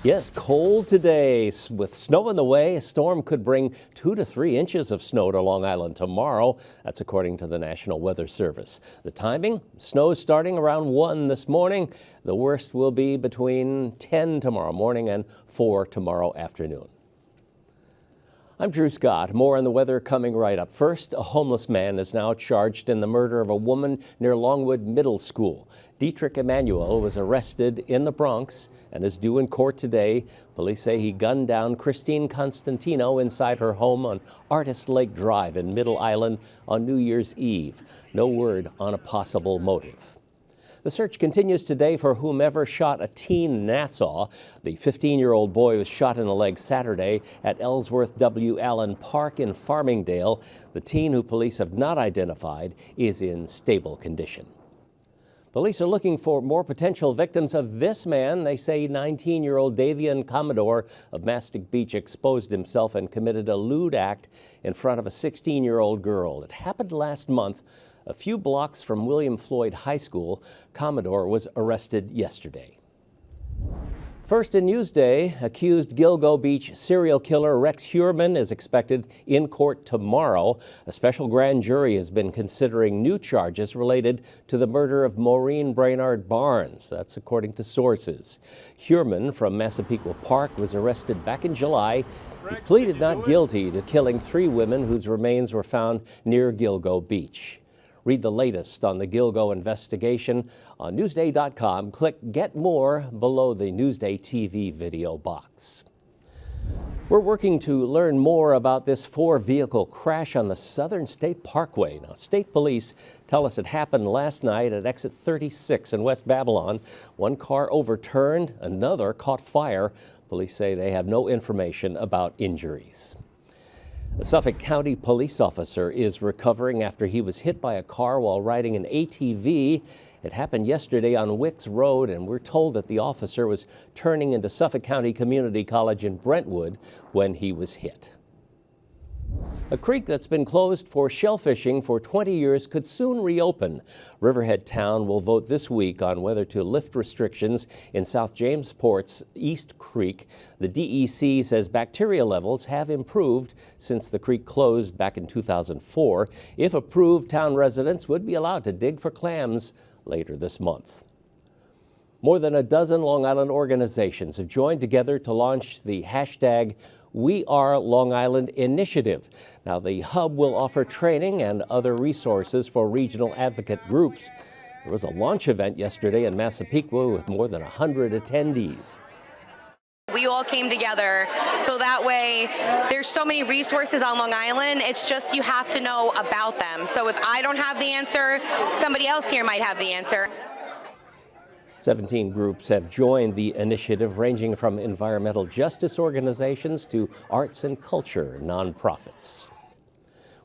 Yes, cold today. With snow in the way, a storm could bring 2 to 3 inches of snow to Long Island tomorrow. That's according to the National Weather Service. The timing? Snow is starting around 1 this morning. The worst will be between 10 tomorrow morning and 4 tomorrow afternoon. I'm Drew Scott. More on the weather coming right up. First, a homeless man is now charged in the murder of a woman near Longwood Middle School. Dietrich Emanuel was arrested in the Bronx and is due in court today. Police say he gunned down Christine Constantino inside her home on Artist Lake Drive in Middle Island on New Year's Eve. No word on a possible motive. The search continues today for whomever shot a teen in Nassau. The 15-year-old boy was shot in the leg Saturday at Ellsworth W. Allen Park in Farmingdale. The teen, who police have not identified, is in stable condition. Police are looking for more potential victims of this man. They say 19-year-old Davian Commodore of Mastic Beach exposed himself and committed a lewd act in front of a 16-year-old girl. It happened last month. A few blocks from William Floyd High School. Commodore was arrested yesterday. First in Newsday, accused Gilgo Beach serial killer Rex Heuermann is expected in court tomorrow. A special grand jury has been considering new charges related to the murder of Maureen Brainard Barnes. That's according to sources. Heuermann from Massapequa Park was arrested back in July. He's pleaded not guilty to killing 3 women whose remains were found near Gilgo Beach. Read the latest on the Gilgo investigation on Newsday.com. Click Get More below the Newsday TV video box. We're working to learn more about this 4-vehicle crash on the Southern State Parkway. Now, state police tell us it happened last night at exit 36 in West Babylon. One car overturned, another caught fire. Police say they have no information about injuries. A Suffolk County police officer is recovering after he was hit by a car while riding an ATV. It happened yesterday on Wicks Road, and we're told that the officer was turning into Suffolk County Community College in Brentwood when he was hit. A creek that's been closed for shellfishing for 20 years could soon reopen. Riverhead Town will vote this week on whether to lift restrictions in South Jamesport's East Creek. The DEC says bacteria levels have improved since the creek closed back in 2004. If approved, town residents would be allowed to dig for clams later this month. More than a dozen Long Island organizations have joined together to launch the hashtag We Are Long Island initiative. Now, the hub will offer training and other resources for regional advocate groups. There was a launch event yesterday in Massapequa with more than 100 attendees. We all came together so that way there's so many resources on Long Island. It's just you have to know about them. So if I don't have the answer, somebody else here might have the answer. 17 groups have joined the initiative, ranging from environmental justice organizations to arts and culture nonprofits.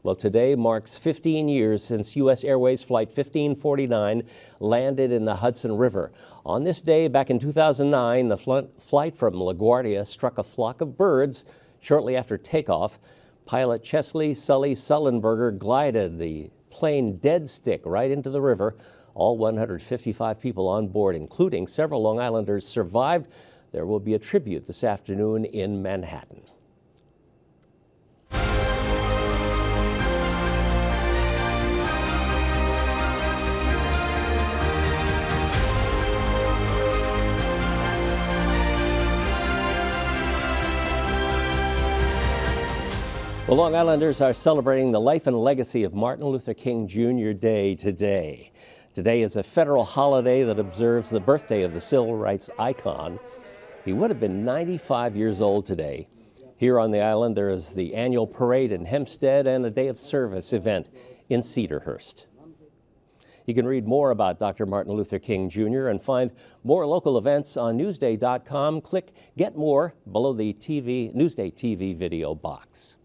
Well, today marks 15 years since U.S. Airways Flight 1549 landed in the Hudson River. On this day, back in 2009, the flight from LaGuardia struck a flock of birds. Shortly after takeoff, pilot Chesley Sully Sullenberger glided the plane dead stick right into the river. All 155 people on board, including several Long Islanders, survived. There will be a tribute this afternoon in Manhattan. The Long Islanders are celebrating the life and legacy of Martin Luther King Jr. Day today. Today is a federal holiday that observes the birthday of the civil rights icon. He would have been 95 years old today. Here on the island, there is the annual parade in Hempstead and a day of service event in Cedarhurst. You can read more about Dr. Martin Luther King Jr. and find more local events on Newsday.com. Click Get More below the Newsday TV video box.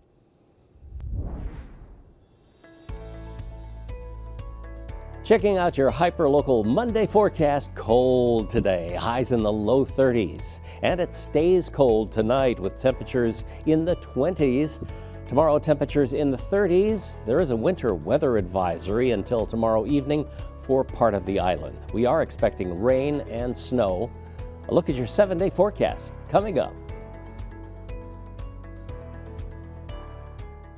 Checking out your hyper-local Monday forecast. Cold today, highs in the low 30s. And it stays cold tonight with temperatures in the 20s. Tomorrow, temperatures in the 30s. There is a winter weather advisory until tomorrow evening for part of the island. We are expecting rain and snow. A look at your 7-day forecast coming up.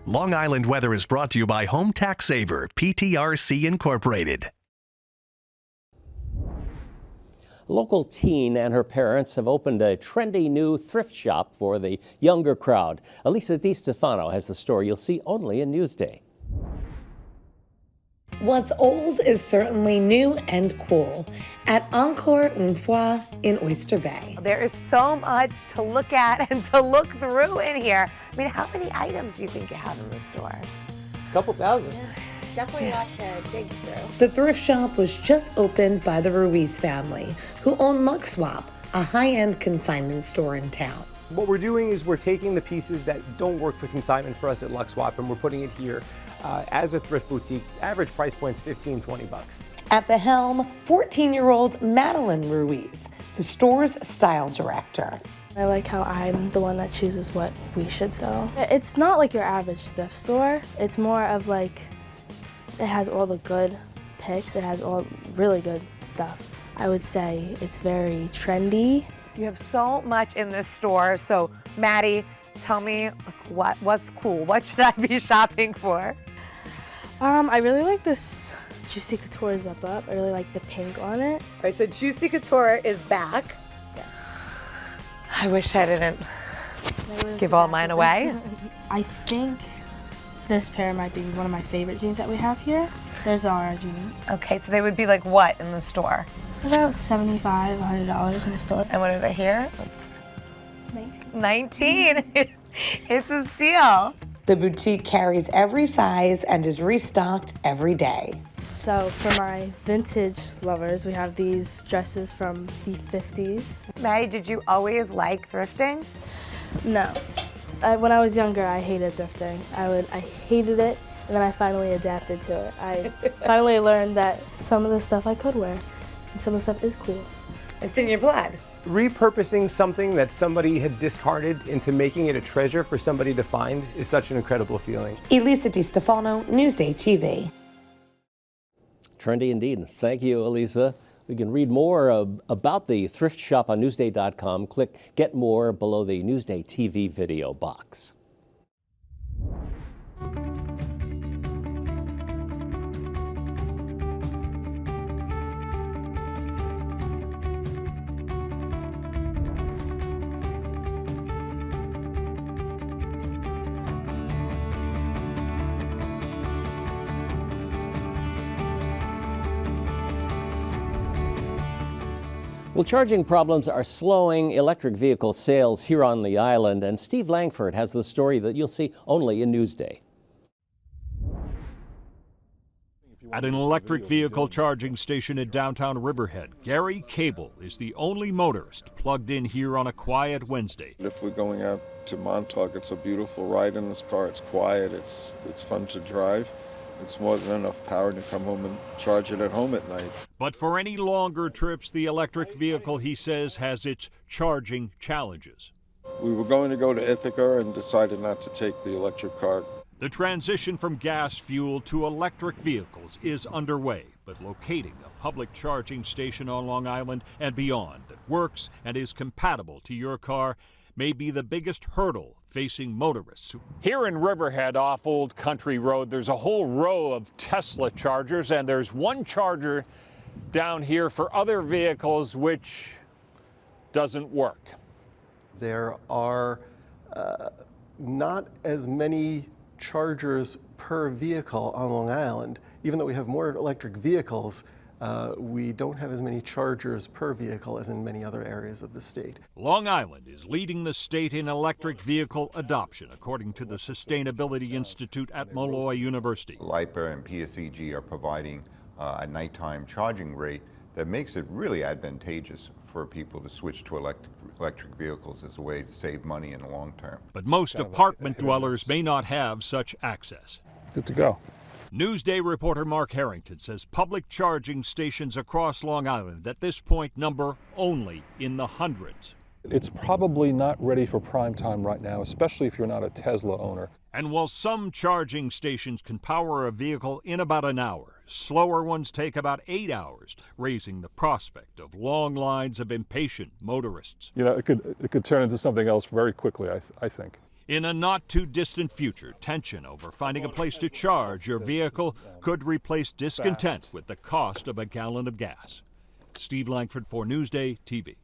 Long Island weather is brought to you by Home Tax Saver, PTRC Incorporated. A local teen and her parents have opened a trendy new thrift shop for the younger crowd. Elisa DiStefano has the story you'll see only in Newsday. What's old is certainly new and cool at Encore Une Fois in Oyster Bay. There is so much to look at and to look through in here. I mean, how many items do you think you have in the store? A couple thousand. Yeah, definitely a lot to dig through. The thrift shop was just opened by the Ruiz family, who own Luck Swap, a high-end consignment store in town. What we're doing is we're taking the pieces that don't work for consignment for us at Luck Swap and we're putting it here as a thrift boutique. Average price point's $15-20. At the helm, 14-year-old Madeline Ruiz, the store's style director. I like how I'm the one that chooses what we should sell. It's not like your average thrift store. It's more of like, it has all the good picks. It has all really good stuff. I would say it's very trendy. You have so much in this store. So, Maddie, tell me what's cool. What should I be shopping for? I really like this Juicy Couture zip up. I really like the pink on it. All right, so Juicy Couture is back. Yes. I wish I didn't give all mine away. I think this pair might be one of my favorite jeans that we have here. There's our jeans. Okay, so they would be like what in the store? About $75, $100 in the store. And what are they here? That's 19. 19. It's a steal. The boutique carries every size and is restocked every day. So for my vintage lovers, we have these dresses from the 50s. Maddie, did you always like thrifting? No. When I was younger, I hated thrifting. I hated it, and then I finally adapted to it. I finally learned that some of the stuff I could wear, and some of the stuff is cool. It's in your blood. Repurposing something that somebody had discarded into making it a treasure for somebody to find is such an incredible feeling. Elisa DiStefano, Newsday TV. Trendy indeed. Thank you, Elisa. We can read more about the thrift shop on Newsday.com. Click Get More below the Newsday TV video box. Well, charging problems are slowing electric vehicle sales here on the island, and Steve Langford has the story that you'll see only in Newsday. At an electric vehicle charging station in downtown Riverhead, Gary Cable is the only motorist plugged in here on a quiet Wednesday. If we're going out to Montauk, it's a beautiful ride in this car. It's quiet, it's fun to drive. It's more than enough power to come home and charge it at home at night. But for any longer trips, the electric vehicle, he says, has its charging challenges. We were going to go to Ithaca and decided not to take the electric car. The transition from gas fuel to electric vehicles is underway, but locating a public charging station on Long Island and beyond that works and is compatible to your car may be the biggest hurdle facing motorists. Here in Riverhead off Old Country Road, there's a whole row of Tesla chargers, and there's one charger down here for other vehicles which doesn't work. There are not as many chargers per vehicle on Long Island. Even though we have more electric vehicles, we don't have as many chargers per vehicle as in many other areas of the state. Long Island is leading the state in electric vehicle adoption, according to the Sustainability Institute at Molloy University. LIPA and PSEG are providing a nighttime charging rate that makes it really advantageous for people to switch to electric vehicles as a way to save money in the long term. But most apartment dwellers may not have such access. Good to go. Newsday reporter Mark Harrington says public charging stations across Long Island at this point number only in the hundreds. It's probably not ready for prime time right now, especially if you're not a Tesla owner. And while some charging stations can power a vehicle in about an hour, Slower ones take about 8 hours, raising the prospect of long lines of impatient motorists. You know, it could turn into something else very quickly, I think. In a not-too-distant future, tension over finding a place to charge your vehicle could replace discontent with the cost of a gallon of gas. Steve Langford for Newsday TV.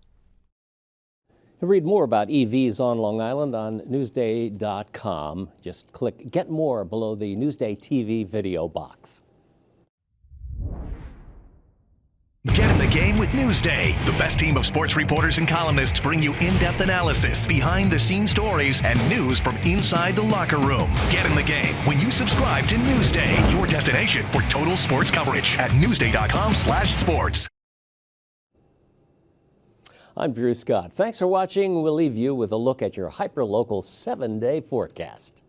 Read more about EVs on Long Island on Newsday.com. Just click Get More below the Newsday TV video box. Get in the game with Newsday. The best team of sports reporters and columnists bring you in-depth analysis, behind-the-scenes stories, and news from inside the locker room. Get in the game when you subscribe to Newsday, your destination for total sports coverage at newsday.com/sports. I'm Drew Scott. Thanks for watching. We'll leave you with a look at your hyperlocal 7-day forecast.